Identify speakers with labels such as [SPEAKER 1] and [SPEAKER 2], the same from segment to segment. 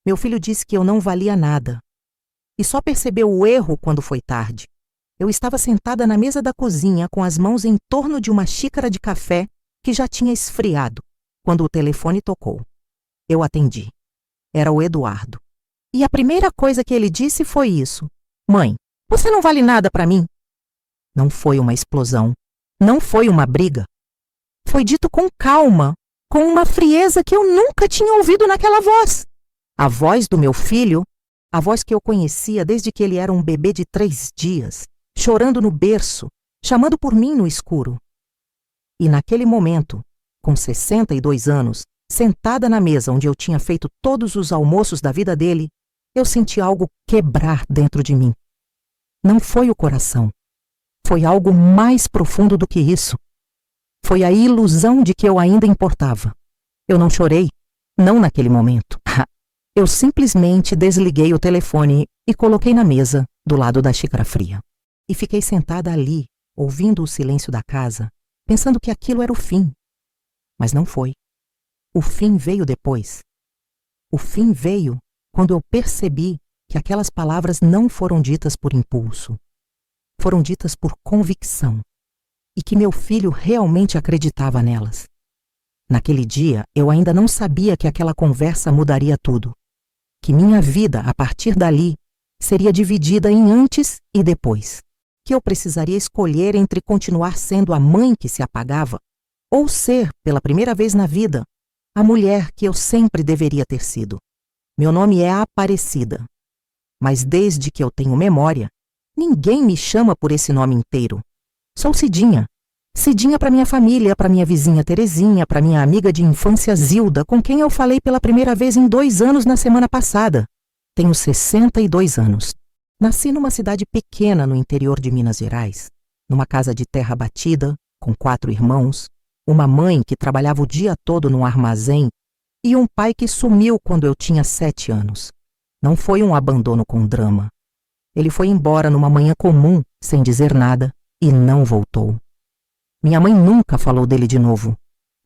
[SPEAKER 1] Meu filho disse que eu não valia nada. E só percebeu o erro quando foi tarde. Eu estava sentada na mesa da cozinha com as mãos em torno de uma xícara de café que já tinha esfriado, quando o telefone tocou. Eu atendi. Era o Eduardo. E a primeira coisa que ele disse foi isso: "Mãe, você não vale nada para mim." Não foi uma explosão. Não foi uma briga. Foi dito com calma, com uma frieza que eu nunca tinha ouvido naquela voz. A voz do meu filho, a voz que eu conhecia desde que ele era um bebê de 3 dias, chorando no berço, chamando por mim no escuro. E naquele momento, com 62 anos, sentada na mesa onde eu tinha feito todos os almoços da vida dele, eu senti algo quebrar dentro de mim. Não foi o coração. Foi algo mais profundo do que isso. Foi a ilusão de que eu ainda importava. Eu não chorei, não naquele momento. Eu simplesmente desliguei o telefone e coloquei na mesa, do lado da xícara fria. E fiquei sentada ali, ouvindo o silêncio da casa, pensando que aquilo era o fim. Mas não foi. O fim veio depois. O fim veio quando eu percebi que aquelas palavras não foram ditas por impulso. Foram ditas por convicção. E que meu filho realmente acreditava nelas. Naquele dia, eu ainda não sabia que aquela conversa mudaria tudo. Que minha vida, a partir dali, seria dividida em antes e depois. Que eu precisaria escolher entre continuar sendo a mãe que se apagava ou ser, pela primeira vez na vida, a mulher que eu sempre deveria ter sido. Meu nome é Aparecida. Mas desde que eu tenho memória, ninguém me chama por esse nome inteiro. Sou Cidinha. Cidinha para minha família, para minha vizinha Terezinha, para minha amiga de infância Zilda, com quem eu falei pela primeira vez em 2 anos na semana passada. Tenho 62 anos. Nasci numa cidade pequena no interior de Minas Gerais, numa casa de terra batida, com 4 irmãos, uma mãe que trabalhava o dia todo num armazém e um pai que sumiu quando eu tinha 7 anos. Não foi um abandono com drama. Ele foi embora numa manhã comum, sem dizer nada, e não voltou. Minha mãe nunca falou dele de novo.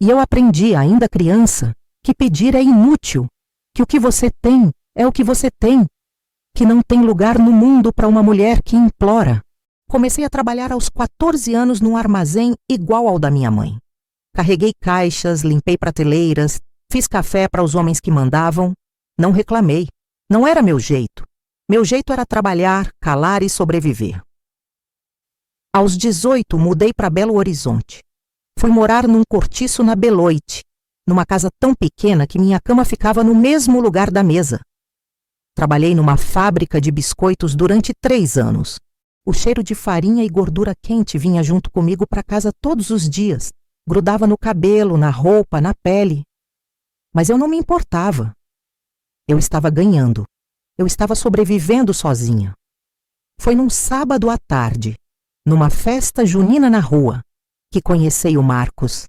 [SPEAKER 1] E eu aprendi, ainda criança, que pedir é inútil, que o que você tem é o que você tem, que não tem lugar no mundo para uma mulher que implora. Comecei a trabalhar aos 14 anos num armazém igual ao da minha mãe. Carreguei caixas, limpei prateleiras, fiz café para os homens que mandavam. Não reclamei. Não era meu jeito. Meu jeito era trabalhar, calar e sobreviver. Aos 18, mudei para Belo Horizonte. Fui morar num cortiço na Beloite, numa casa tão pequena que minha cama ficava no mesmo lugar da mesa. Trabalhei numa fábrica de biscoitos durante 3 anos. O cheiro de farinha e gordura quente vinha junto comigo para casa todos os dias. Grudava no cabelo, na roupa, na pele. Mas eu não me importava. Eu estava ganhando. Eu estava sobrevivendo sozinha. Foi num sábado à tarde, numa festa junina na rua, que conheci o Marcos.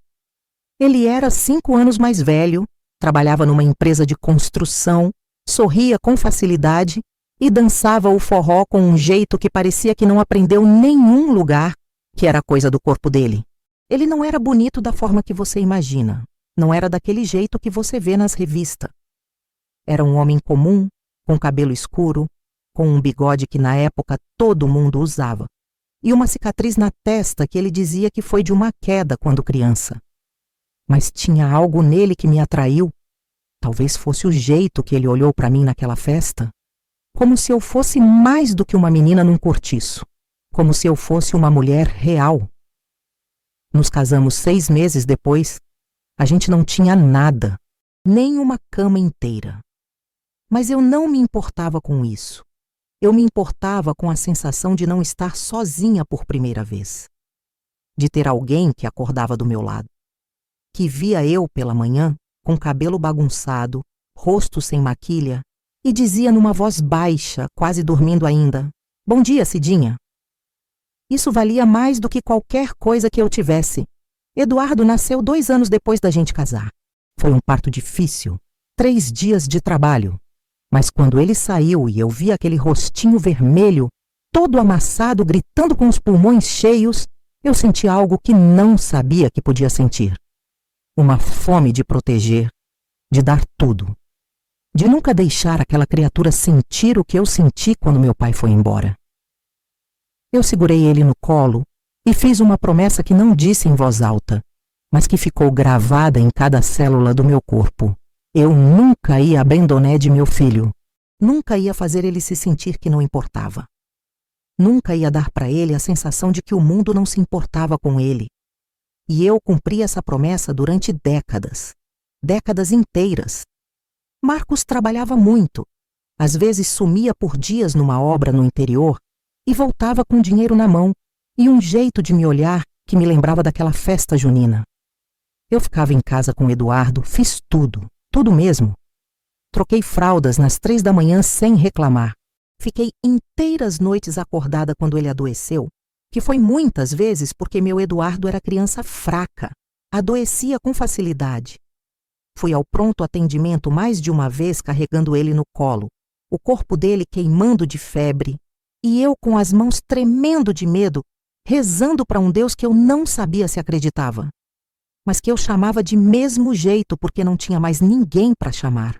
[SPEAKER 1] Ele era 5 anos mais velho, trabalhava numa empresa de construção, sorria com facilidade e dançava o forró com um jeito que parecia que não aprendeu nenhum lugar, que era coisa do corpo dele. Ele não era bonito da forma que você imagina, não era daquele jeito que você vê nas revistas. Era um homem comum, com cabelo escuro, com um bigode que na época todo mundo usava, e uma cicatriz na testa que ele dizia que foi de uma queda quando criança. Mas tinha algo nele que me atraiu. Talvez fosse o jeito que ele olhou para mim naquela festa, como se eu fosse mais do que uma menina num cortiço, como se eu fosse uma mulher real. Nos casamos 6 meses depois. A gente não tinha nada, nem uma cama inteira. Mas eu não me importava com isso. Eu me importava com a sensação de não estar sozinha por primeira vez. De ter alguém que acordava do meu lado. Que via eu pela manhã, com cabelo bagunçado, rosto sem maquilha, e dizia numa voz baixa, quase dormindo ainda: "Bom dia, Cidinha." Isso valia mais do que qualquer coisa que eu tivesse. Eduardo nasceu 2 anos depois da gente casar. Foi um parto difícil, 3 dias de trabalho. Mas quando ele saiu e eu vi aquele rostinho vermelho, todo amassado, gritando com os pulmões cheios, eu senti algo que não sabia que podia sentir. Uma fome de proteger, de dar tudo. de nunca deixar aquela criatura sentir o que eu senti quando meu pai foi embora. Eu segurei ele no colo e fiz uma promessa que não disse em voz alta, mas que ficou gravada em cada célula do meu corpo. Eu nunca ia abandonar de meu filho. Nunca ia fazer ele se sentir que não importava. Nunca ia dar para ele a sensação de que o mundo não se importava com ele. E eu cumpri essa promessa durante décadas. Décadas inteiras. Marcos trabalhava muito. Às vezes sumia por dias numa obra no interior e voltava com dinheiro na mão e um jeito de me olhar que me lembrava daquela festa junina. Eu ficava em casa com Eduardo, fiz tudo, tudo mesmo. Troquei fraldas nas 3 da manhã sem reclamar. Fiquei inteiras noites acordada quando ele adoeceu, que foi muitas vezes porque meu Eduardo era criança fraca, adoecia com facilidade. Fui ao pronto atendimento mais de uma vez carregando ele no colo, o corpo dele queimando de febre, e eu com as mãos tremendo de medo, rezando para um Deus que eu não sabia se acreditava, mas que eu chamava de mesmo jeito porque não tinha mais ninguém para chamar.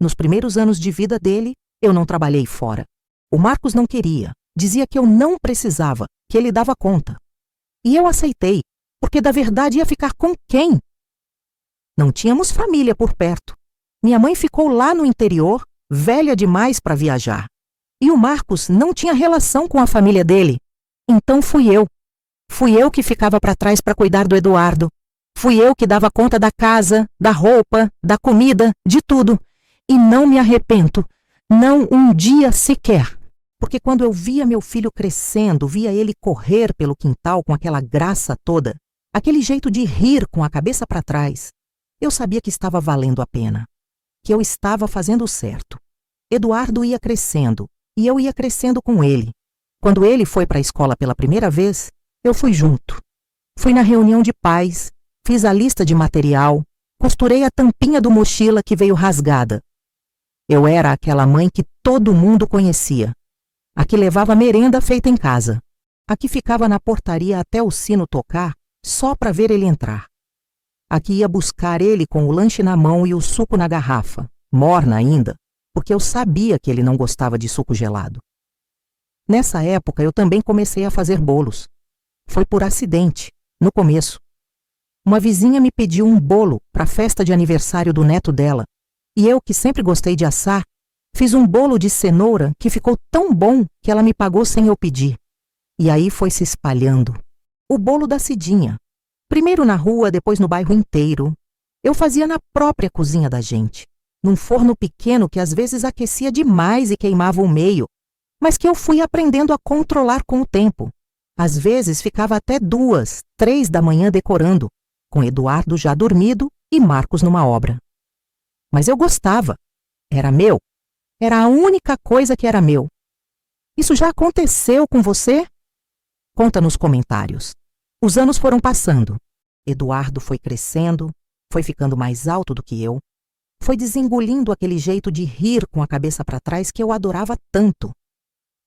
[SPEAKER 1] Nos primeiros anos de vida dele, eu não trabalhei fora. O Marcos não queria, dizia que eu não precisava, que ele dava conta. E eu aceitei, porque da verdade ia ficar com quem? Não tínhamos família por perto. Minha mãe ficou lá no interior, velha demais para viajar. E o Marcos não tinha relação com a família dele. Então fui eu. Fui eu que ficava para trás para cuidar do Eduardo. Fui eu que dava conta da casa, da roupa, da comida, de tudo. E não me arrependo, não um dia sequer. Porque quando eu via meu filho crescendo, via ele correr pelo quintal com aquela graça toda, aquele jeito de rir com a cabeça para trás, eu sabia que estava valendo a pena, que eu estava fazendo o certo. Eduardo ia crescendo, e eu ia crescendo com ele. Quando ele foi para a escola pela primeira vez, eu fui junto. Fui na reunião de pais, fiz a lista de material, costurei a tampinha do mochila que veio rasgada. Eu era aquela mãe que todo mundo conhecia, a que levava merenda feita em casa, a que ficava na portaria até o sino tocar só para ver ele entrar, a que ia buscar ele com o lanche na mão e o suco na garrafa, morna ainda, porque eu sabia que ele não gostava de suco gelado. Nessa época eu também comecei a fazer bolos. Foi por acidente, no começo. Uma vizinha me pediu um bolo para a festa de aniversário do neto dela, e eu, que sempre gostei de assar, fiz um bolo de cenoura que ficou tão bom que ela me pagou sem eu pedir. E aí foi se espalhando. O bolo da Cidinha. Primeiro na rua, depois no bairro inteiro. Eu fazia na própria cozinha da gente, num forno pequeno que às vezes aquecia demais e queimava o meio, mas que eu fui aprendendo a controlar com o tempo. Às vezes ficava até 2, 3 da manhã decorando, com Eduardo já dormido e Marcos numa obra. Mas eu gostava. Era meu. Era a única coisa que era meu. Isso já aconteceu com você? Conta nos comentários. Os anos foram passando. Eduardo foi crescendo, foi ficando mais alto do que eu, foi desengolindo aquele jeito de rir com a cabeça para trás que eu adorava tanto.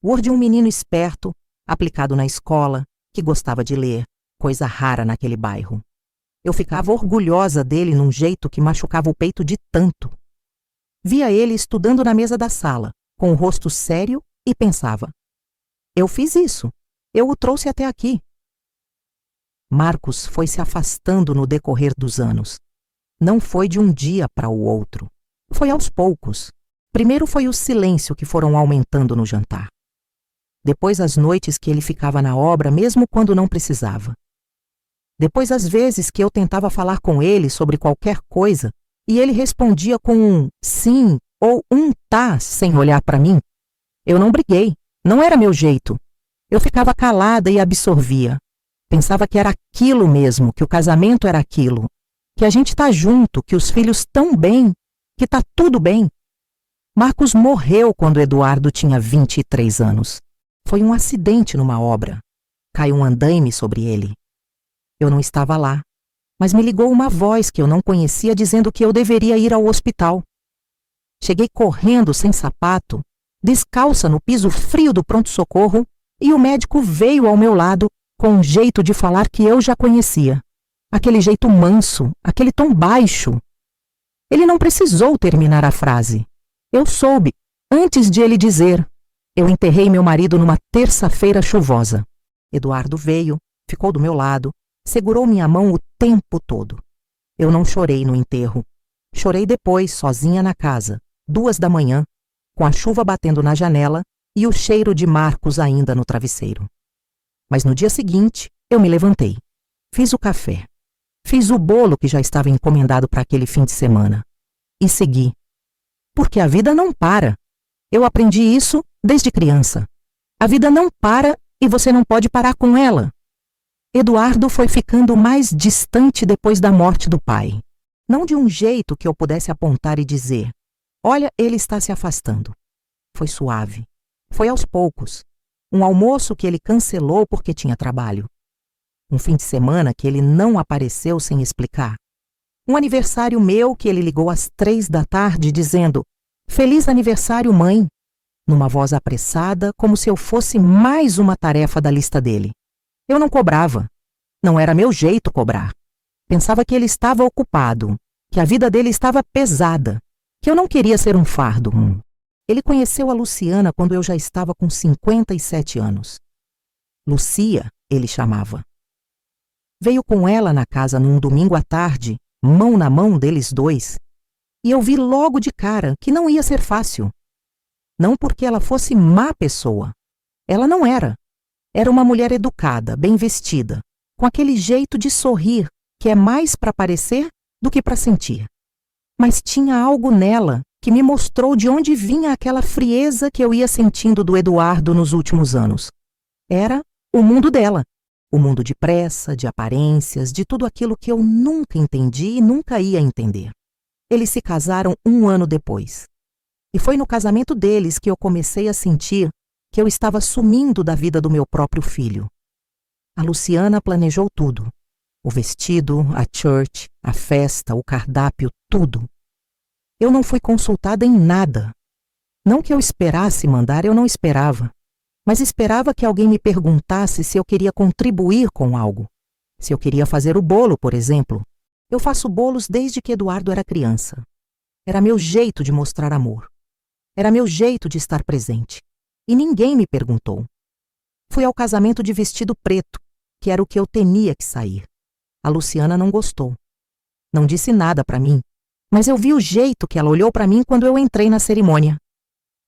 [SPEAKER 1] O de um menino esperto, aplicado na escola, que gostava de ler, coisa rara naquele bairro. Eu ficava orgulhosa dele num jeito que machucava o peito de tanto. Via ele estudando na mesa da sala, com o rosto sério, e pensava: eu fiz isso, eu o trouxe até aqui. Marcos foi se afastando no decorrer dos anos. Não foi de um dia para o outro. Foi aos poucos. Primeiro foi o silêncio que foram aumentando no jantar. Depois as noites que ele ficava na obra mesmo quando não precisava. Depois as vezes que eu tentava falar com ele sobre qualquer coisa e ele respondia com um sim ou um tá sem olhar para mim. Eu não briguei, não era meu jeito. Eu ficava calada e absorvia. Pensava que era aquilo mesmo, que o casamento era aquilo, que a gente tá junto, que os filhos tão bem, que tá tudo bem. Marcos morreu quando Eduardo tinha 23 anos. Foi um acidente numa obra. Caiu um andaime sobre ele. Eu não estava lá, mas me ligou uma voz que eu não conhecia dizendo que eu deveria ir ao hospital. Cheguei correndo sem sapato, descalça no piso frio do pronto-socorro, e o médico veio ao meu lado com um jeito de falar que eu já conhecia. Aquele jeito manso, aquele tom baixo. Ele não precisou terminar a frase. Eu soube, antes de ele dizer. Eu enterrei meu marido numa terça-feira chuvosa. Eduardo veio, ficou do meu lado, segurou minha mão o tempo todo. Eu não chorei no enterro. Chorei depois, sozinha na casa, 2 da manhã, com a chuva batendo na janela e o cheiro de Marcos ainda no travesseiro. Mas no dia seguinte, eu me levantei. Fiz o café. Fiz o bolo que já estava encomendado para aquele fim de semana. E segui. Porque a vida não para. Eu aprendi isso desde criança. A vida não para e você não pode parar com ela. Eduardo foi ficando mais distante depois da morte do pai. Não de um jeito que eu pudesse apontar e dizer: olha, ele está se afastando. Foi suave. Foi aos poucos. Um almoço que ele cancelou porque tinha trabalho. Um fim de semana que ele não apareceu sem explicar. Um aniversário meu que ele ligou às 3 da tarde dizendo: Feliz aniversário, mãe! Numa voz apressada, como se eu fosse mais uma tarefa da lista dele. Eu não cobrava. Não era meu jeito cobrar. Pensava que ele estava ocupado, que a vida dele estava pesada, que eu não queria ser um fardo. Ele conheceu a Luciana quando eu já estava com 57 anos. Lucia, ele chamava. Veio com ela na casa num domingo à tarde, mão na mão deles dois, e eu vi logo de cara que não ia ser fácil. Não porque ela fosse má pessoa. Ela não era. Era uma mulher educada, bem vestida, com aquele jeito de sorrir que é mais para parecer do que para sentir. Mas tinha algo nela que me mostrou de onde vinha aquela frieza que eu ia sentindo do Eduardo nos últimos anos. Era o mundo dela. O mundo de pressa, de aparências, de tudo aquilo que eu nunca entendi e nunca ia entender. Eles se casaram 1 ano depois. E foi no casamento deles que eu comecei a sentir que eu estava sumindo da vida do meu próprio filho. A Luciana planejou tudo. O vestido, a church, a festa, o cardápio, tudo. Eu não fui consultada em nada. Não que eu esperasse mandar, eu não esperava. Mas esperava que alguém me perguntasse se eu queria contribuir com algo. Se eu queria fazer o bolo, por exemplo. Eu faço bolos desde que Eduardo era criança. Era meu jeito de mostrar amor. Era meu jeito de estar presente. E ninguém me perguntou. Fui ao casamento de vestido preto, que era o que eu temia que sair. A Luciana não gostou. Não disse nada para mim, mas eu vi o jeito que ela olhou para mim quando eu entrei na cerimônia.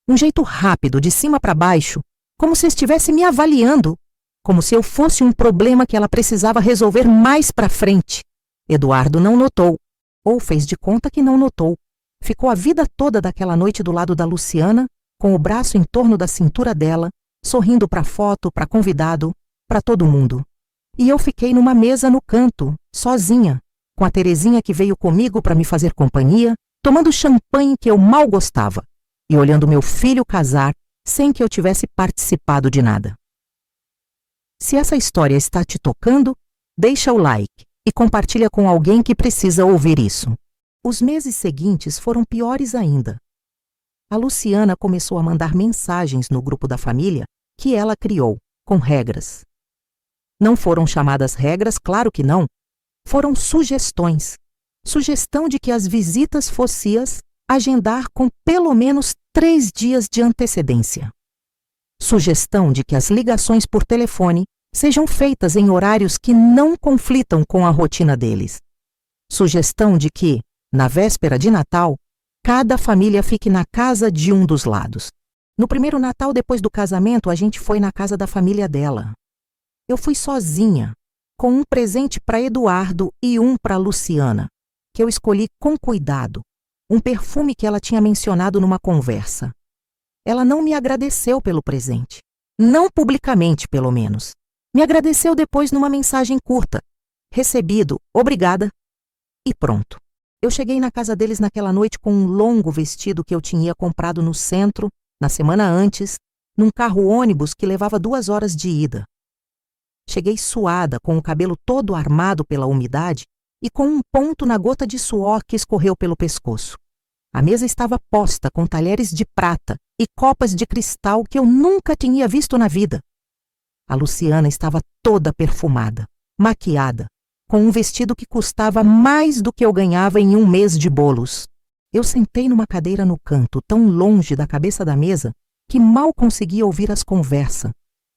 [SPEAKER 1] Um jeito rápido, de cima para baixo, como se estivesse me avaliando, como se eu fosse um problema que ela precisava resolver mais para frente. Eduardo não notou, ou fez de conta que não notou. Ficou a vida toda daquela noite do lado da Luciana, com o braço em torno da cintura dela, sorrindo para foto, para convidado, para todo mundo. E eu fiquei numa mesa no canto, sozinha, com a Terezinha que veio comigo para me fazer companhia, tomando champanhe que eu mal gostava, e olhando meu filho casar sem que eu tivesse participado de nada. Se essa história está te tocando, deixa o like e compartilha com alguém que precisa ouvir isso. Os meses seguintes foram piores ainda. A Luciana começou a mandar mensagens no grupo da família que ela criou, com regras. Não foram chamadas regras, claro que não. Foram sugestões. Sugestão de que as visitas fossem agendar com pelo menos 3 dias de antecedência. Sugestão de que as ligações por telefone sejam feitas em horários que não conflitam com a rotina deles. Sugestão de que, na véspera de Natal, cada família fique na casa de um dos lados. No primeiro Natal depois do casamento, a gente foi na casa da família dela. Eu fui sozinha, com um presente para Eduardo e um para Luciana, que eu escolhi com cuidado, um perfume que ela tinha mencionado numa conversa. Ela não me agradeceu pelo presente, não publicamente, pelo menos. Me agradeceu depois numa mensagem curta. Recebido, obrigada. E pronto. Eu cheguei na casa deles naquela noite com um longo vestido que eu tinha comprado no centro, na semana antes, num carro-ônibus que levava 2 horas de ida. Cheguei suada, com o cabelo todo armado pela umidade e com um ponto na gota de suor que escorreu pelo pescoço. A mesa estava posta com talheres de prata e copas de cristal que eu nunca tinha visto na vida. A Luciana estava toda perfumada, maquiada, com um vestido que custava mais do que eu ganhava em um mês de bolos. Eu sentei numa cadeira no canto, tão longe da cabeça da mesa, que mal conseguia ouvir as conversas,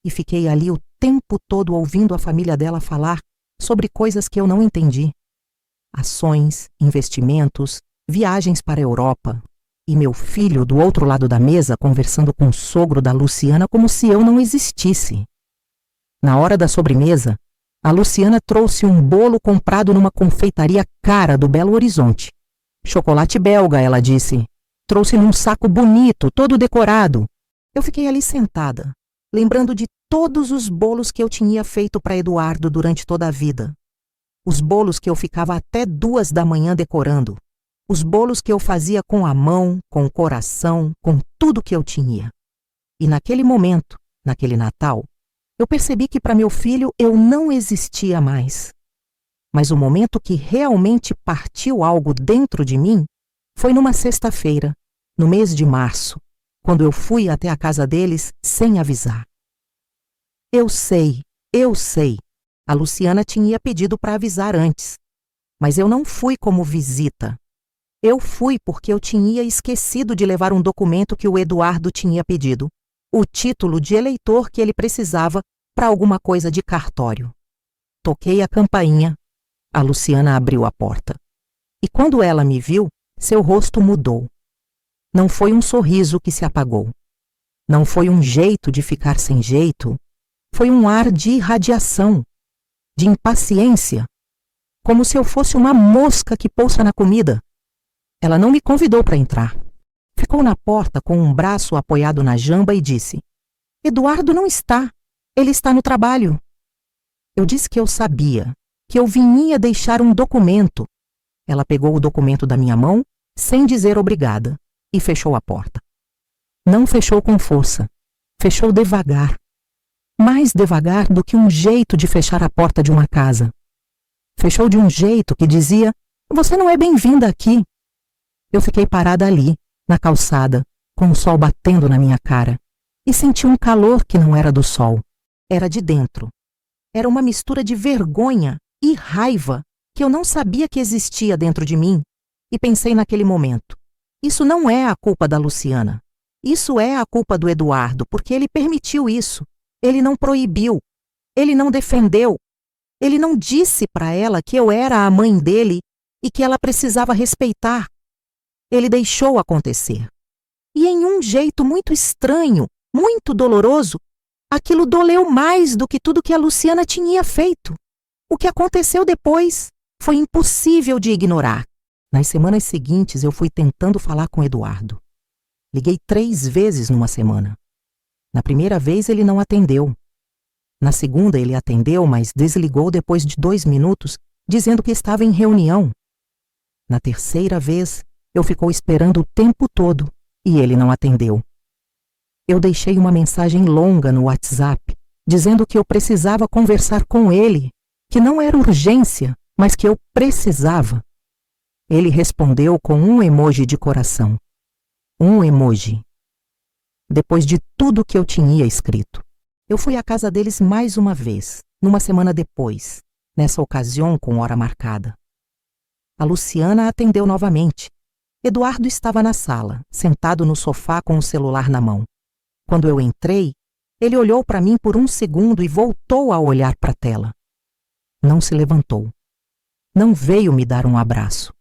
[SPEAKER 1] e fiquei ali o tempo todo ouvindo a família dela falar sobre coisas que eu não entendi. Ações, investimentos, viagens para a Europa, e meu filho do outro lado da mesa conversando com o sogro da Luciana como se eu não existisse. Na hora da sobremesa, a Luciana trouxe um bolo comprado numa confeitaria cara do Belo Horizonte. Chocolate belga, ela disse. Trouxe num saco bonito, todo decorado. Eu fiquei ali sentada, lembrando de todos os bolos que eu tinha feito para Eduardo durante toda a vida. Os bolos que eu ficava até 2 da manhã decorando. Os bolos que eu fazia com a mão, com o coração, com tudo que eu tinha. E naquele momento, naquele Natal, eu percebi que para meu filho eu não existia mais. Mas o momento que realmente partiu algo dentro de mim foi numa sexta-feira, no mês de março, quando eu fui até a casa deles sem avisar. Eu sei. A Luciana tinha pedido para avisar antes, mas eu não fui como visita. Eu fui porque eu tinha esquecido de levar um documento que o Eduardo tinha pedido, o título de eleitor que ele precisava para alguma coisa de cartório. Toquei a campainha. A Luciana abriu a porta. E quando ela me viu, seu rosto mudou. Não foi um sorriso que se apagou. Não foi um jeito de ficar sem jeito. Foi um ar de irradiação, de impaciência, como se eu fosse uma mosca que pousa na comida. Ela não me convidou para entrar. Ficou na porta com um braço apoiado na jamba e disse: Eduardo não está. Ele está no trabalho. Eu disse que eu sabia, que eu vinha deixar um documento. Ela pegou o documento da minha mão, sem dizer obrigada, e fechou a porta. Não fechou com força. Fechou devagar. Mais devagar do que um jeito de fechar a porta de uma casa. Fechou de um jeito que dizia: você não é bem-vinda aqui. Eu fiquei parada ali, na calçada, com o sol batendo na minha cara, e senti um calor que não era do sol. Era de dentro. Era uma mistura de vergonha e raiva que eu não sabia que existia dentro de mim, e pensei naquele momento: isso não é a culpa da Luciana. Isso é a culpa do Eduardo, porque ele permitiu isso. Ele não proibiu. Ele não defendeu. Ele não disse para ela que eu era a mãe dele e que ela precisava respeitar. Ele deixou acontecer. E em um jeito muito estranho, muito doloroso, aquilo doleu mais do que tudo que a Luciana tinha feito. O que aconteceu depois foi impossível de ignorar. Nas semanas seguintes, eu fui tentando falar com Eduardo. Liguei 3 vezes numa semana. Na primeira vez, ele não atendeu. Na segunda, ele atendeu, mas desligou depois de 2 minutos, dizendo que estava em reunião. Na terceira vez, eu ficou esperando o tempo todo e ele não atendeu. Eu deixei uma mensagem longa no WhatsApp, dizendo que eu precisava conversar com ele, que não era urgência, mas que eu precisava. Ele respondeu com um emoji de coração. Um emoji. Depois de tudo que eu tinha escrito, eu fui à casa deles mais uma vez, numa semana depois, nessa ocasião com hora marcada. A Luciana atendeu novamente. Eduardo estava na sala, sentado no sofá com o celular na mão. Quando eu entrei, ele olhou para mim por um segundo e voltou a olhar para a tela. Não se levantou. Não veio me dar um abraço.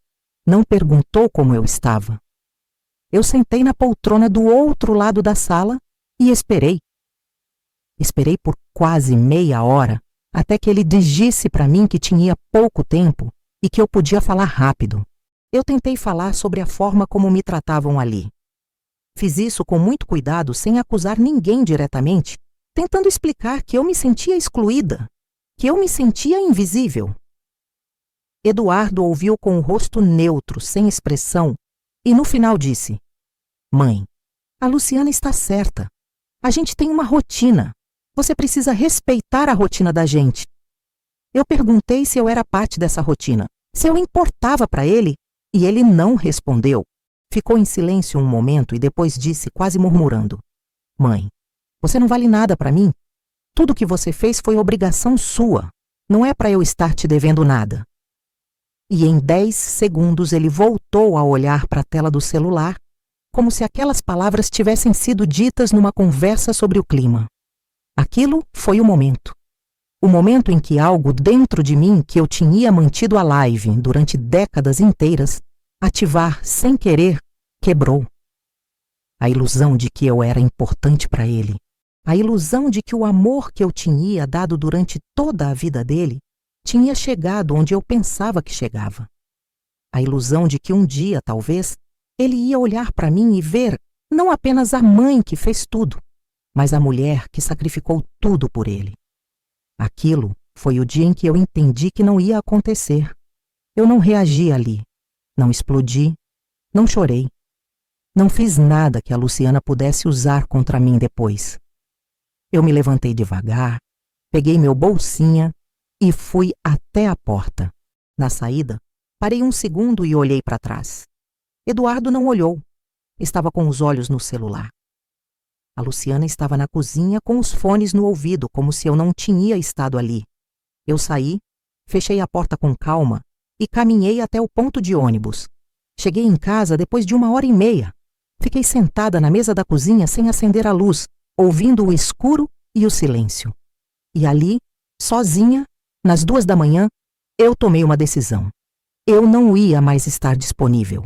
[SPEAKER 1] Não perguntou como eu estava. Eu sentei na poltrona do outro lado da sala e esperei. Esperei por quase meia hora, até que ele disse para mim que tinha pouco tempo e que eu podia falar rápido. Eu tentei falar sobre a forma como me tratavam ali. Fiz isso com muito cuidado, sem acusar ninguém diretamente, tentando explicar que eu me sentia excluída, que eu me sentia invisível. Eduardo ouviu com o rosto neutro, sem expressão, e no final disse: Mãe, a Luciana está certa. A gente tem uma rotina. Você precisa respeitar a rotina da gente. Eu perguntei se eu era parte dessa rotina, se eu importava para ele, e ele não respondeu. Ficou em silêncio um momento e depois disse, quase murmurando: Mãe, você não vale nada para mim. Tudo o que você fez foi obrigação sua. Não é para eu estar te devendo nada. E em 10 segundos ele voltou a olhar para a tela do celular, como se aquelas palavras tivessem sido ditas numa conversa sobre o clima. Aquilo foi o momento. O momento em que algo dentro de mim que eu tinha mantido alive durante décadas inteiras, ativar sem querer, quebrou. A ilusão de que eu era importante para ele, a ilusão de que o amor que eu tinha dado durante toda a vida dele tinha chegado onde eu pensava que chegava. A ilusão de que um dia, talvez, ele ia olhar para mim e ver não apenas a mãe que fez tudo, mas a mulher que sacrificou tudo por ele. Aquilo foi o dia em que eu entendi que não ia acontecer. Eu não reagi ali, não explodi, não chorei. Não fiz nada que a Luciana pudesse usar contra mim depois. Eu me levantei devagar, peguei meu bolsinha e fui até a porta. Na saída, parei um segundo e olhei para trás. Eduardo não olhou. Estava com os olhos no celular. A Luciana estava na cozinha com os fones no ouvido, como se eu não tinha estado ali. Eu saí, fechei a porta com calma e caminhei até o ponto de ônibus. Cheguei em casa depois de 1h30. Fiquei sentada na mesa da cozinha sem acender a luz, ouvindo o escuro e o silêncio. E ali, sozinha, nas 2h, eu tomei uma decisão. Eu não ia mais estar disponível.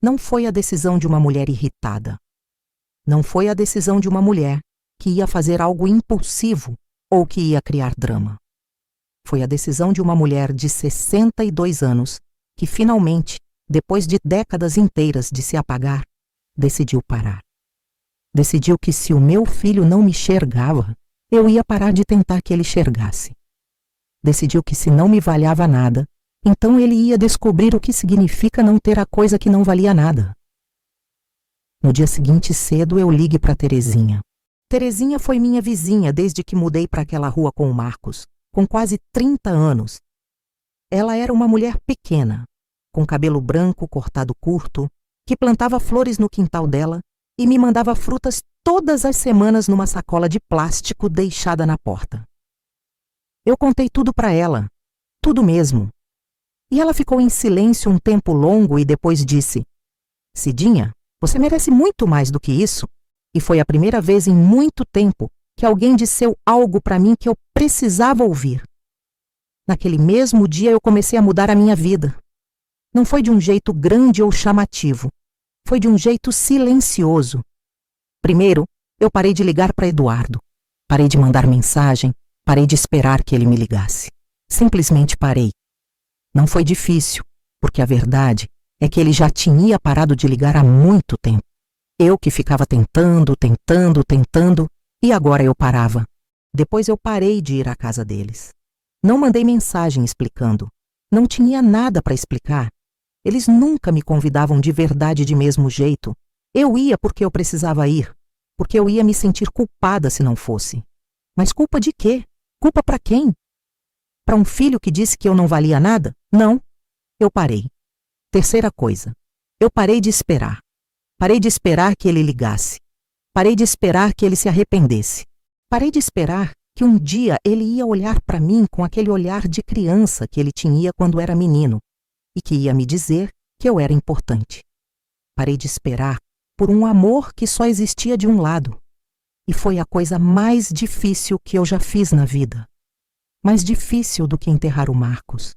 [SPEAKER 1] Não foi a decisão de uma mulher irritada. Não foi a decisão de uma mulher que ia fazer algo impulsivo ou que ia criar drama. Foi a decisão de uma mulher de 62 anos que finalmente, depois de décadas inteiras de se apagar, decidiu parar. Decidiu que se o meu filho não me enxergava, eu ia parar de tentar que ele enxergasse. Decidiu que se não me valhava nada, então ele ia descobrir o que significa não ter a coisa que não valia nada. No dia seguinte cedo eu liguei para Terezinha. Terezinha foi minha vizinha desde que mudei para aquela rua com o Marcos, com quase 30 anos. Ela era uma mulher pequena, com cabelo branco cortado curto, que plantava flores no quintal dela e me mandava frutas todas as semanas numa sacola de plástico deixada na porta. Eu contei tudo para ela, tudo mesmo. E ela ficou em silêncio um tempo longo e depois disse: Cidinha, você merece muito mais do que isso. E foi a primeira vez em muito tempo que alguém disse algo para mim que eu precisava ouvir. Naquele mesmo dia eu comecei a mudar a minha vida. Não foi de um jeito grande ou chamativo. Foi de um jeito silencioso. Primeiro, eu parei de ligar para Eduardo. Parei de mandar mensagem. Parei de esperar que ele me ligasse. Simplesmente parei. Não foi difícil, porque a verdade é que ele já tinha parado de ligar há muito tempo. Eu que ficava tentando, e agora eu parava. Depois eu parei de ir à casa deles. Não mandei mensagem explicando. Não tinha nada para explicar. Eles nunca me convidavam de verdade de mesmo jeito. Eu ia porque eu precisava ir, porque eu ia me sentir culpada se não fosse. Mas culpa de quê? Culpa para quem? Para um filho que disse que eu não valia nada? Não. Eu parei. Terceira coisa. Eu parei de esperar. Parei de esperar que ele ligasse. Parei de esperar que ele se arrependesse. Parei de esperar que um dia ele ia olhar para mim com aquele olhar de criança que ele tinha quando era menino e que ia me dizer que eu era importante. Parei de esperar por um amor que só existia de um lado. E foi a coisa mais difícil que eu já fiz na vida. Mais difícil do que enterrar o Marcos.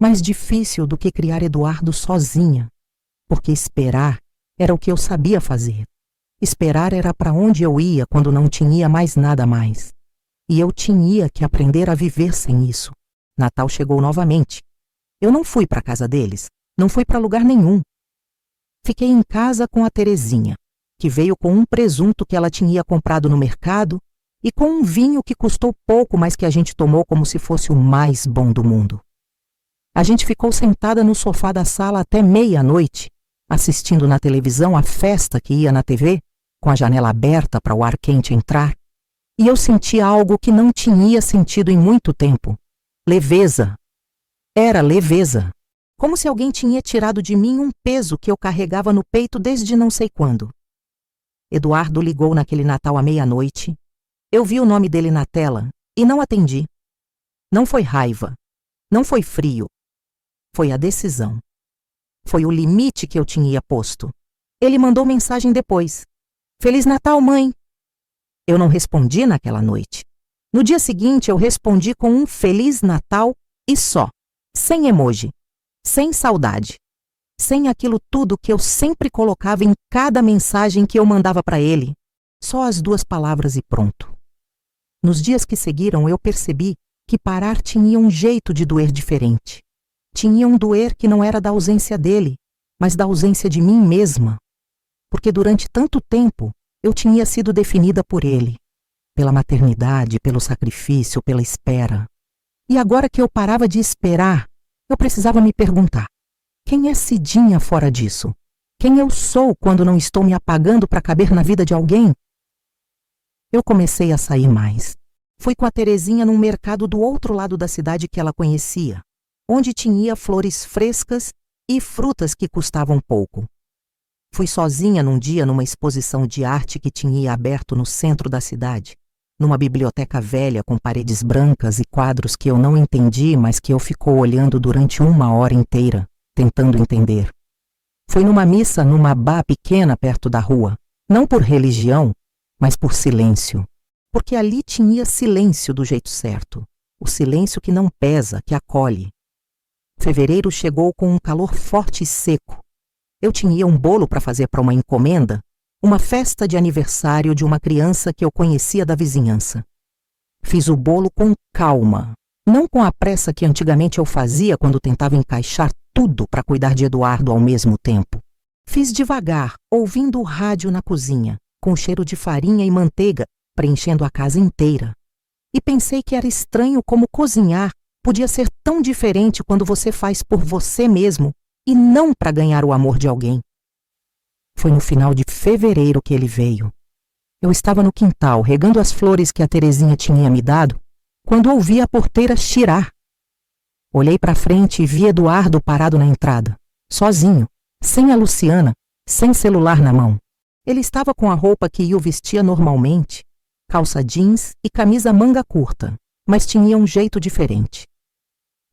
[SPEAKER 1] Mais difícil do que criar Eduardo sozinha. Porque esperar era o que eu sabia fazer. Esperar era para onde eu ia quando não tinha mais nada mais. E eu tinha que aprender a viver sem isso. Natal chegou novamente. Eu não fui para a casa deles. Não fui para lugar nenhum. Fiquei em casa com a Terezinha, que veio com um presunto que ela tinha comprado no mercado e com um vinho que custou pouco, mas que a gente tomou como se fosse o mais bom do mundo. A gente ficou sentada no sofá da sala até meia-noite, assistindo na televisão a festa que ia na TV, com a janela aberta para o ar quente entrar, e eu sentia algo que não tinha sentido em muito tempo. Leveza. Era leveza. Como se alguém tinha tirado de mim um peso que eu carregava no peito desde não sei quando. Eduardo ligou naquele Natal à meia-noite. Eu vi o nome dele na tela e não atendi. Não foi raiva. Não foi frio. Foi a decisão. Foi o limite que eu tinha posto. Ele mandou mensagem depois. Feliz Natal, mãe! Eu não respondi naquela noite. No dia seguinte, eu respondi com um Feliz Natal e só. Sem emoji. Sem saudade. Sem aquilo tudo que eu sempre colocava em cada mensagem que eu mandava para ele. Só as 2 palavras e pronto. Nos dias que seguiram, eu percebi que parar tinha um jeito de doer diferente. Tinha um doer que não era da ausência dele, mas da ausência de mim mesma. Porque durante tanto tempo, eu tinha sido definida por ele. Pela maternidade, pelo sacrifício, pela espera. E agora que eu parava de esperar, eu precisava me perguntar: quem é Cidinha fora disso? Quem eu sou quando não estou me apagando para caber na vida de alguém? Eu comecei a sair mais. Fui com a Terezinha num mercado do outro lado da cidade que ela conhecia, onde tinha flores frescas e frutas que custavam pouco. Fui sozinha num dia numa exposição de arte que tinha aberto no centro da cidade, numa biblioteca velha com paredes brancas e quadros que eu não entendi, mas que eu ficou olhando durante 1 hora inteira, tentando entender. Fui numa missa numa bar pequena perto da rua, não por religião, mas por silêncio. Porque ali tinha silêncio do jeito certo. O silêncio que não pesa, que acolhe. Fevereiro chegou com um calor forte e seco. Eu tinha um bolo para fazer para uma encomenda, uma festa de aniversário de uma criança que eu conhecia da vizinhança. Fiz o bolo com calma, não com a pressa que antigamente eu fazia quando tentava encaixar tudo para cuidar de Eduardo ao mesmo tempo. Fiz devagar, ouvindo o rádio na cozinha, com cheiro de farinha e manteiga, preenchendo a casa inteira. E pensei que era estranho como cozinhar podia ser tão diferente quando você faz por você mesmo e não para ganhar o amor de alguém. Foi no final de fevereiro que ele veio. Eu estava no quintal, regando as flores que a Terezinha tinha me dado, quando ouvi a porteira chirar. Olhei para frente e vi Eduardo parado na entrada, sozinho, sem a Luciana, sem celular na mão. Ele estava com a roupa que o vestia normalmente, calça jeans e camisa manga curta, mas tinha um jeito diferente.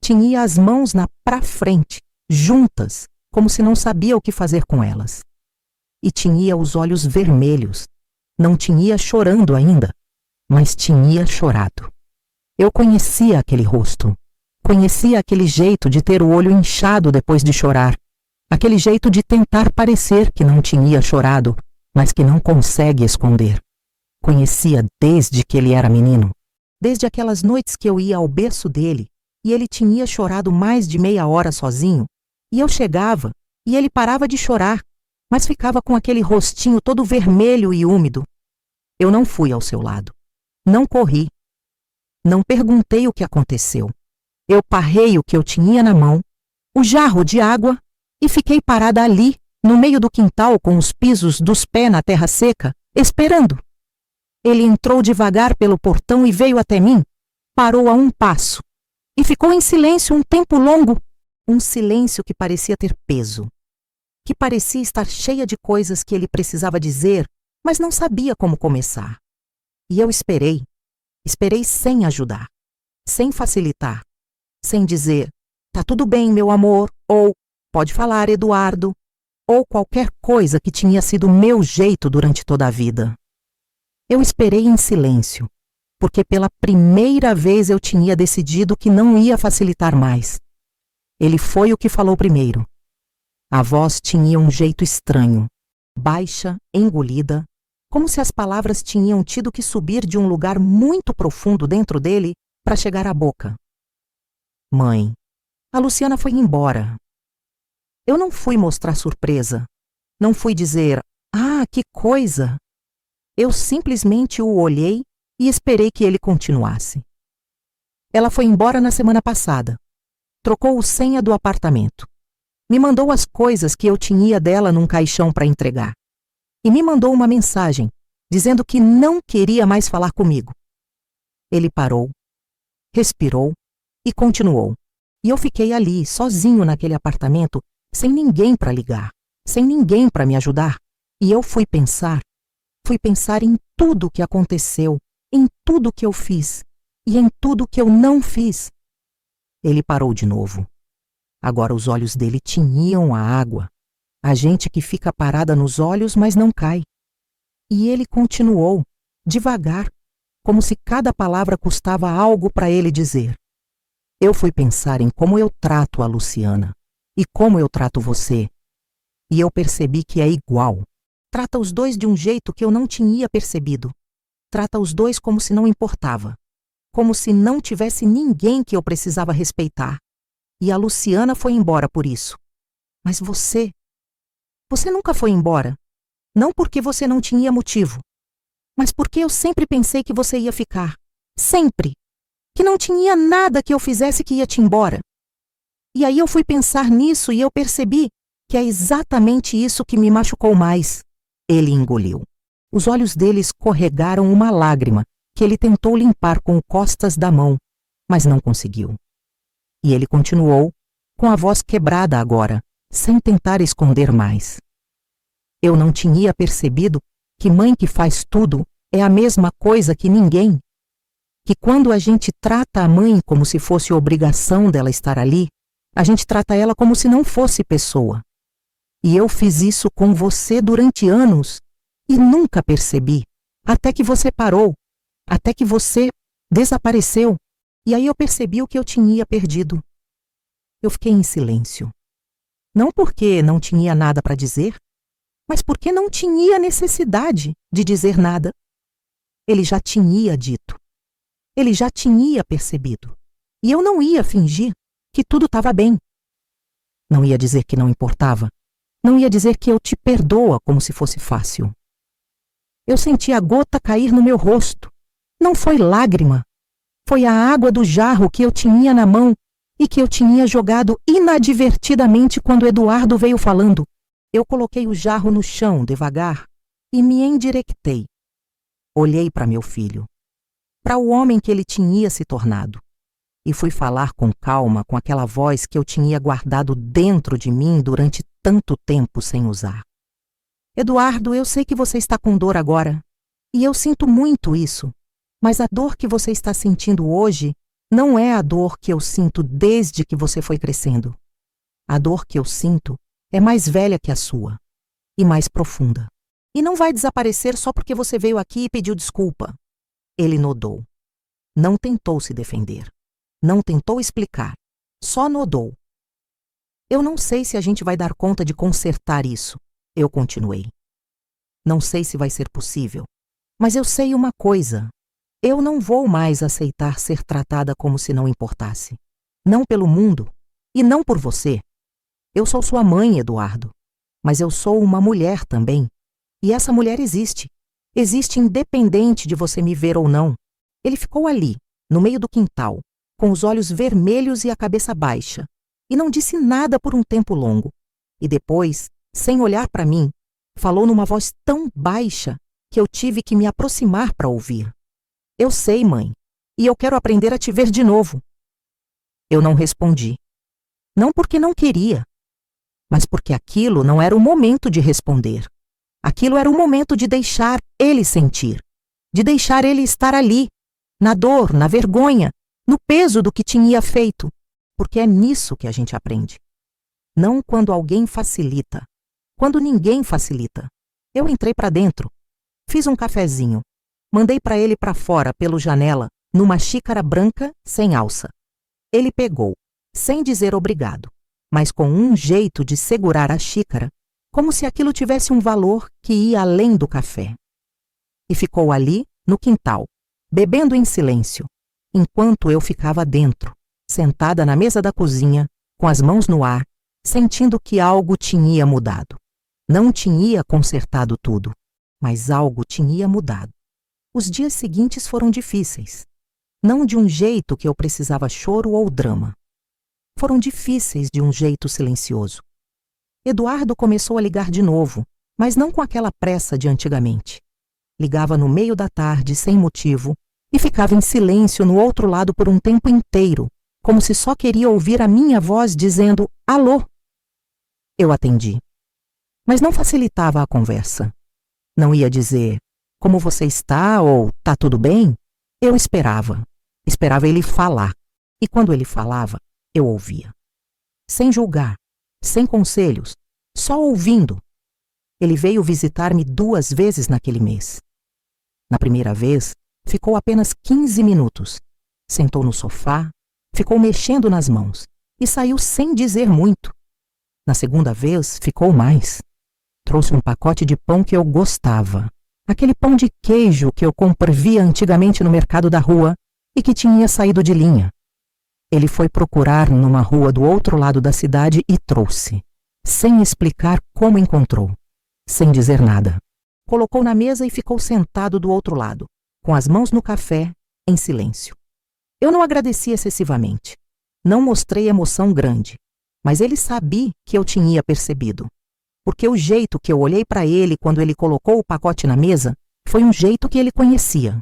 [SPEAKER 1] Tinha as mãos pra frente, juntas, como se não sabia o que fazer com elas. E tinha os olhos vermelhos. Não tinha chorando ainda, mas tinha chorado. Eu conhecia aquele rosto. Conhecia aquele jeito de ter o olho inchado depois de chorar. Aquele jeito de tentar parecer que não tinha chorado, mas que não consegue esconder. Conhecia desde que ele era menino. Desde aquelas noites que eu ia ao berço dele, e ele tinha chorado mais de meia hora sozinho, e eu chegava, e ele parava de chorar, mas ficava com aquele rostinho todo vermelho e úmido. Eu não fui ao seu lado. Não corri. Não perguntei o que aconteceu. Eu parrei o que eu tinha na mão, o jarro de água, e fiquei parada ali, no meio do quintal com os pisos dos pés na terra seca, esperando. Ele entrou devagar pelo portão e veio até mim, parou a 1 passo, e ficou em silêncio um tempo longo, um silêncio que parecia ter peso, que parecia estar cheia de coisas que ele precisava dizer, mas não sabia como começar. E eu esperei sem ajudar, sem facilitar, sem dizer, tá tudo bem, meu amor, ou pode falar, Eduardo, ou qualquer coisa que tinha sido meu jeito durante toda a vida. Eu esperei em silêncio, porque pela primeira vez eu tinha decidido que não ia facilitar mais. Ele foi o que falou primeiro. A voz tinha um jeito estranho, baixa, engolida, como se as palavras tinham tido que subir de um lugar muito profundo dentro dele para chegar à boca. Mãe, a Luciana foi embora. Eu não fui mostrar surpresa. Não fui dizer, ah, que coisa. Eu simplesmente o olhei e esperei que ele continuasse. Ela foi embora na semana passada. Trocou o senha do apartamento. Me mandou as coisas que eu tinha dela num caixão para entregar. E me mandou uma mensagem, dizendo que não queria mais falar comigo. Ele parou, respirou e continuou. E eu fiquei ali, sozinho naquele apartamento, sem ninguém para ligar, sem ninguém para me ajudar. E eu fui pensar em tudo o que aconteceu, em tudo que eu fiz e em tudo que eu não fiz. Ele parou de novo. Agora os olhos dele tinham a água. A gente que fica parada nos olhos, mas não cai. E ele continuou, devagar, como se cada palavra custava algo para ele dizer. Eu fui pensar em como eu trato a Luciana e como eu trato você. E eu percebi que é igual. Trata os dois de um jeito que eu não tinha percebido. Trata os dois como se não importava. Como se não tivesse ninguém que eu precisava respeitar. E a Luciana foi embora por isso. Mas você nunca foi embora. Não porque você não tinha motivo, mas porque eu sempre pensei que você ia ficar. Sempre. Que não tinha nada que eu fizesse que ia te embora. E aí eu fui pensar nisso e eu percebi que é exatamente isso que me machucou mais. Ele engoliu. Os olhos dele escorregaram uma lágrima que ele tentou limpar com o costas da mão, mas não conseguiu. E ele continuou, com a voz quebrada agora, sem tentar esconder mais. Eu não tinha percebido que mãe que faz tudo é a mesma coisa que ninguém. Que quando a gente trata a mãe como se fosse obrigação dela estar ali, a gente trata ela como se não fosse pessoa. E eu fiz isso com você durante anos e nunca percebi, até que você parou, até que você desapareceu. E aí eu percebi o que eu tinha perdido. Eu fiquei em silêncio. Não porque não tinha nada para dizer, mas porque não tinha necessidade de dizer nada. Ele já tinha dito. Ele já tinha percebido. E eu não ia fingir que tudo estava bem. Não ia dizer que não importava. Não ia dizer que eu te perdoa como se fosse fácil. Eu senti a gota cair no meu rosto. Não foi lágrima. Foi a água do jarro que eu tinha na mão e que eu tinha jogado inadvertidamente quando Eduardo veio falando. Eu coloquei o jarro no chão devagar e me endireitei. Olhei para meu filho, para o homem que ele tinha se tornado, e fui falar com calma com aquela voz que eu tinha guardado dentro de mim durante tanto tempo sem usar. Eduardo, eu sei que você está com dor agora, e eu sinto muito isso, mas a dor que você está sentindo hoje não é a dor que eu sinto desde que você foi crescendo. A dor que eu sinto é mais velha que a sua, e mais profunda. E não vai desaparecer só porque você veio aqui e pediu desculpa. Ele nodou. Não tentou se defender. Não tentou explicar. Só nodou. Eu não sei se a gente vai dar conta de consertar isso. Eu continuei. Não sei se vai ser possível. Mas eu sei uma coisa. Eu não vou mais aceitar ser tratada como se não importasse. Não pelo mundo. E não por você. Eu sou sua mãe, Eduardo. Mas eu sou uma mulher também. E essa mulher existe. Existe independente de você me ver ou não. Ele ficou ali, no meio do quintal, com os olhos vermelhos e a cabeça baixa, e não disse nada por um tempo longo. E depois, sem olhar para mim, falou numa voz tão baixa que eu tive que me aproximar para ouvir. Eu sei, mãe, e eu quero aprender a te ver de novo. Eu não respondi. Não porque não queria, mas porque aquilo não era o momento de responder. Aquilo era o momento de deixar ele sentir, de deixar ele estar ali, na dor, na vergonha, no peso do que tinha feito, porque é nisso que a gente aprende. Não quando alguém facilita, quando ninguém facilita. Eu entrei para dentro, fiz um cafezinho, mandei para ele para fora pela janela, numa xícara branca sem alça. Ele pegou, sem dizer obrigado, mas com um jeito de segurar a xícara, como se aquilo tivesse um valor que ia além do café. E ficou ali, no quintal, bebendo em silêncio, enquanto eu ficava dentro, sentada na mesa da cozinha, com as mãos no ar, sentindo que algo tinha mudado. Não tinha consertado tudo, mas algo tinha mudado. Os dias seguintes foram difíceis. Não de um jeito que eu precisava choro ou drama. Foram difíceis de um jeito silencioso. Eduardo começou a ligar de novo, mas não com aquela pressa de antigamente. Ligava no meio da tarde, sem motivo, e ficava em silêncio no outro lado por um tempo inteiro, como se só queria ouvir a minha voz dizendo alô. Eu atendi. Mas não facilitava a conversa. Não ia dizer como você está ou tá tudo bem? Eu esperava. Esperava ele falar. E quando ele falava, eu ouvia. sem julgar, sem conselhos, só ouvindo. Ele veio visitar-me 2 vezes naquele mês. Na primeira vez, ficou apenas 15 minutos. Sentou no sofá, ficou mexendo nas mãos e saiu sem dizer muito. Na segunda vez, ficou mais. Trouxe um pacote de pão que eu gostava. Aquele pão de queijo que eu comprava antigamente no mercado da rua e que tinha saído de linha. Ele foi procurar numa rua do outro lado da cidade e trouxe, sem explicar como encontrou, sem dizer nada. Colocou na mesa e ficou sentado do outro lado, com as mãos no café, em silêncio. Eu não agradeci excessivamente. Não mostrei emoção grande, mas ele sabia que eu tinha percebido. Porque o jeito que eu olhei para ele quando ele colocou o pacote na mesa foi um jeito que ele conhecia.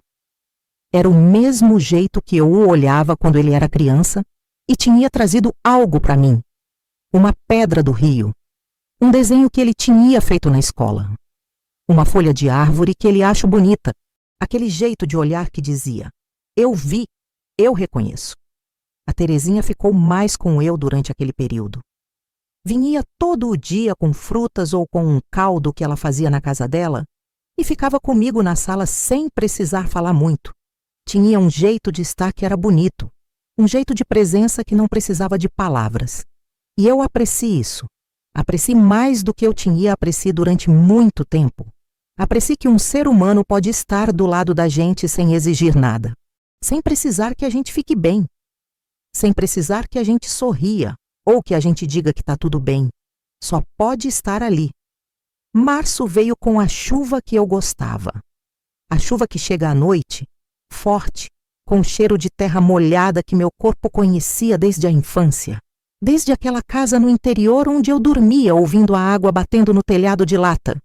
[SPEAKER 1] Era o mesmo jeito que eu o olhava quando ele era criança e tinha trazido algo para mim. Uma pedra do rio. Um desenho que ele tinha feito na escola. Uma folha de árvore que ele acha bonita. Aquele jeito de olhar que dizia: eu vi, eu reconheço. A Terezinha ficou mais com eu durante aquele período. Vinha todo o dia com frutas ou com um caldo que ela fazia na casa dela e ficava comigo na sala sem precisar falar muito. Tinha um jeito de estar que era bonito, um jeito de presença que não precisava de palavras. E eu aprecio isso. Aprecie mais do que eu tinha apreciado durante muito tempo. Aprecie que um ser humano pode estar do lado da gente sem exigir nada, sem precisar que a gente fique bem, sem precisar que a gente sorria ou que a gente diga que está tudo bem. Só pode estar ali. Março veio com a chuva que eu gostava. A chuva que chega à noite, forte, com cheiro de terra molhada que meu corpo conhecia desde a infância. Desde aquela casa no interior onde eu dormia ouvindo a água batendo no telhado de lata.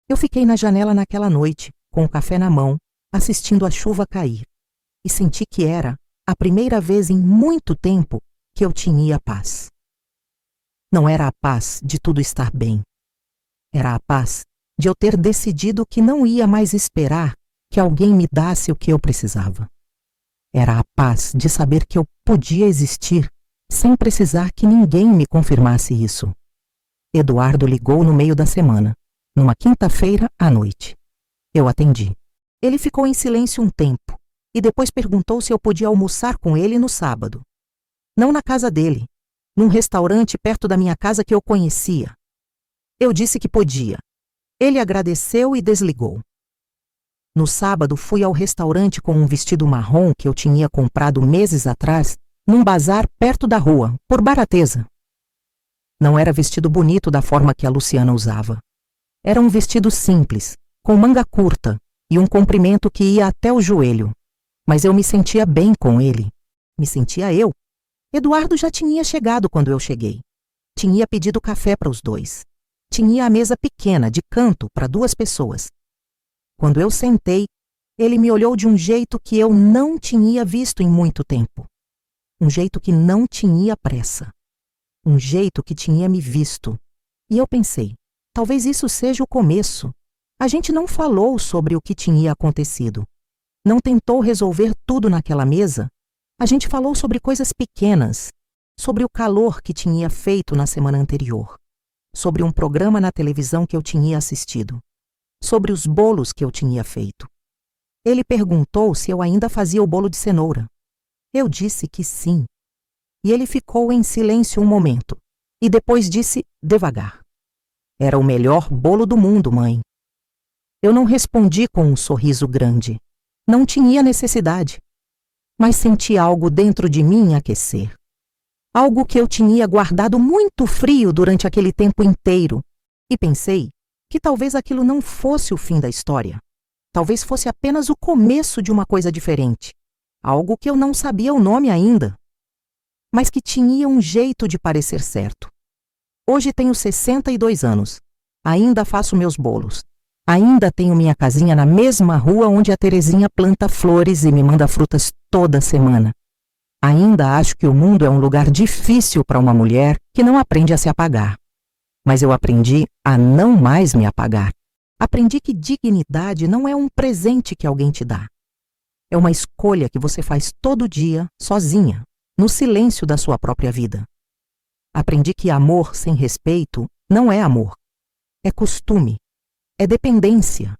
[SPEAKER 1] Eu fiquei na janela naquela noite, com o café na mão, assistindo a chuva cair. E senti que era a primeira vez em muito tempo que eu tinha paz. Não era a paz de tudo estar bem. Era a paz de eu ter decidido que não ia mais esperar que alguém me desse o que eu precisava. Era a paz de saber que eu podia existir sem precisar que ninguém me confirmasse isso. Eduardo ligou no meio da semana, numa quinta-feira à noite. Eu atendi. Ele ficou em silêncio um tempo e depois perguntou se eu podia almoçar com ele no sábado. Não na casa dele, num restaurante perto da minha casa que eu conhecia. Eu disse que podia. Ele agradeceu e desligou. No sábado fui ao restaurante com um vestido marrom que eu tinha comprado meses atrás num bazar perto da rua, por barateza. Não era vestido bonito da forma que a Luciana usava. Era um vestido simples, com manga curta e um comprimento que ia até o joelho. Mas eu me sentia bem com ele. Me sentia eu. Eduardo já tinha chegado quando eu cheguei. Tinha pedido café para os dois. Tinha a mesa pequena, de canto, para 2 pessoas. Quando eu sentei, ele me olhou de um jeito que eu não tinha visto em muito tempo. Um jeito que não tinha pressa. Um jeito que tinha me visto. E eu pensei, talvez isso seja o começo. A gente não falou sobre o que tinha acontecido. Não tentou resolver tudo naquela mesa. A gente falou sobre coisas pequenas, sobre o calor que tinha feito na semana anterior, sobre um programa na televisão que eu tinha assistido, sobre os bolos que eu tinha feito. Ele perguntou se eu ainda fazia o bolo de cenoura. Eu disse que sim. E ele ficou em silêncio um momento, e depois disse devagar: era o melhor bolo do mundo, mãe. Eu não respondi com um sorriso grande. Não tinha necessidade. Mas senti algo dentro de mim aquecer. Algo que eu tinha guardado muito frio durante aquele tempo inteiro. E pensei que talvez aquilo não fosse o fim da história. Talvez fosse apenas o começo de uma coisa diferente. Algo que eu não sabia o nome ainda. Mas que tinha um jeito de parecer certo. Hoje tenho 62 anos. Ainda faço meus bolos. Ainda tenho minha casinha na mesma rua onde a Terezinha planta flores e me manda frutas toda semana. Ainda acho que o mundo é um lugar difícil para uma mulher que não aprende a se apagar. Mas eu aprendi a não mais me apagar. Aprendi que dignidade não é um presente que alguém te dá. É uma escolha que você faz todo dia, sozinha, no silêncio da sua própria vida. Aprendi que amor sem respeito não é amor. É costume. É dependência.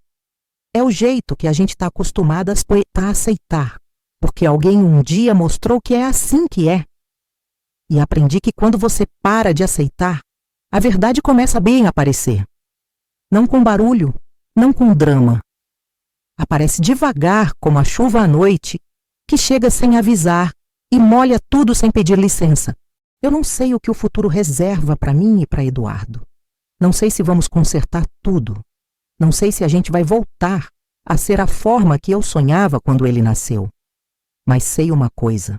[SPEAKER 1] É o jeito que a gente está acostumada a aceitar, porque alguém um dia mostrou que é assim que é. E aprendi que quando você para de aceitar, a verdade começa bem a aparecer. Não com barulho, não com drama. Aparece devagar, como a chuva à noite, que chega sem avisar e molha tudo sem pedir licença. Eu não sei o que o futuro reserva para mim e para Eduardo. Não sei se vamos consertar tudo. Não sei se a gente vai voltar a ser a forma que eu sonhava quando ele nasceu. Mas sei uma coisa.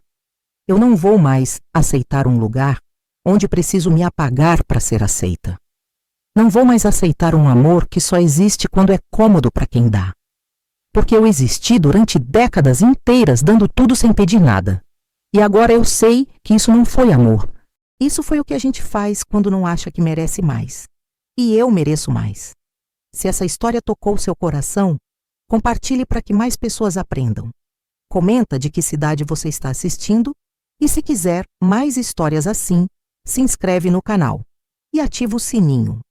[SPEAKER 1] Eu não vou mais aceitar um lugar onde preciso me apagar para ser aceita. Não vou mais aceitar um amor que só existe quando é cômodo para quem dá. Porque eu existi durante décadas inteiras dando tudo sem pedir nada. E agora eu sei que isso não foi amor. Isso foi o que a gente faz quando não acha que merece mais. E eu mereço mais. Se essa história tocou seu coração, compartilhe para que mais pessoas aprendam. Comenta de que cidade você está assistindo e, se quiser mais histórias assim, se inscreve no canal e ativa o sininho.